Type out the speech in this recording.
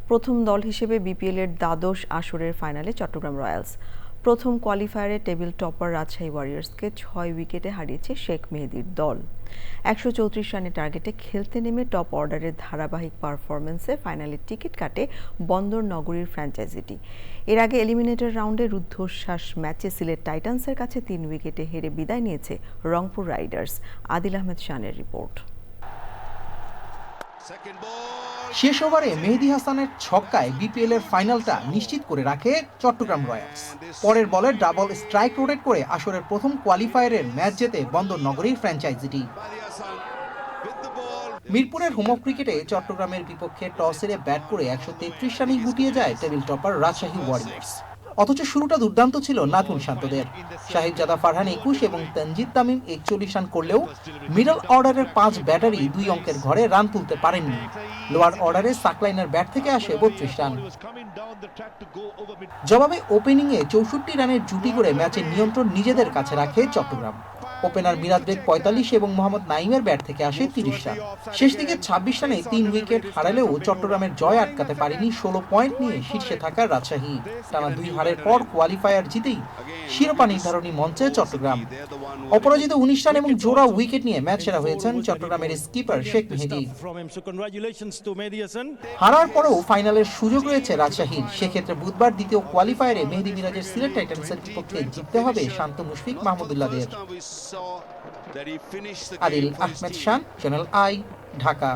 প্রথম দল হিসেবে বিপিএলের দ্বাদশ আসরের ফাইনালে চট্টগ্রাম রয়্যালস। প্রথম কোয়ালিফায়ারে টেবিল টপার রাজশাহী ওয়ারিয়র্সকে 6 উইকেটে হারিয়েছে শেখ মেহেদীর দল। 134 রানের টার্গেটে খেলতে নেমে টপ অর্ডারের ধারাবাহিক পারফরম্যান্সে ফাইনালের টিকিট কাটে বন্দর নগরীর ফ্র্যাঞ্চাইজিটি। এর আগে এলিমিনেটর রাউন্ডে রুদ্ধশ্বাস ম্যাচে সিলেট টাইটান্সের কাছে 3 উইকেটে হেরে বিদায় নিয়েছে রংপুর রাইডার্স। আদিল আহমেদ শানের রিপোর্ট। শেষ ওভারে মেহেদী হাসানের ছক্কায় বিপিএল এর ফাইনালটা নিশ্চিত করে রাখে চট্টগ্রাম রয়্যালস। পরের বলে ডাবল স্ট্রাইক রোটেট করে আসরের প্রথম কোয়ালিফায়ারের ম্যাচ জেতে বন্দর নগরীর ফ্র্যাঞ্চাইজিটি। মিরপুরের হোম অফ ক্রিকেটে চট্টগ্রামের বিপক্ষে টস হেরে ব্যাট করে 133 রানেই গুটিয়ে যায় টেবিল টপার রাজশাহী ওয়ারিয়র্স। অথচ শুরুটা দুর্দান্ত ছিল নাথুন শান্তদের। সাহিবজাদা ফারহান 21 এবং তানজিদ তামিম 41 রান করলেও মিডল অর্ডারের 5 ব্যাটারি 2 অঙ্কের ঘরে রান তুলতে পারেননি। লোয়ার অর্ডারে সাকলাইনের ব্যাট থেকে আসে 32 রান। জবাবে ওপেনিংয়ে 64 রানের জুটি করে ম্যাচের নিয়ন্ত্রণ নিজেদের কাছে রাখে চট্টগ্রাম। ওপেনার মিরাজ বেগ 45 এবং মোহাম্মদ নাইমের ব্যাট থেকে আসে 30 রান। শেষ দিকে 26 রানে 3 উইকেট হারালেও চট্টগ্রামের জয় আটকাতে পারেনি 16 পয়েন্ট নিয়ে শীর্ষে থাকা রাজশাহী। টানা 2 হারের পর কোয়ালিফায়ার জিতেই শিরোপা নির্ধারণী মঞ্চে চট্টগ্রাম। অপরাজিত 19 রান এবং জোড়া উইকেট নিয়ে ম্যাচ সেরা হয়েছেন চট্টগ্রামের স্কিপার শেখ মেহেদী। হারার পরেও ফাইনালের সুযোগ রয়েছে রাজশাহীর। সেক্ষেত্রে বুধবার দ্বিতীয় কোয়ালিফায়ারে মেহেদী মিরাজের সিলেট টাইটান্সের বিপক্ষে জিততে হবে শান্ত মুশফিক মাহমুদুল্লাহদের। আদিল আহমেদ শান, চ্যানেল আই, ঢাকা।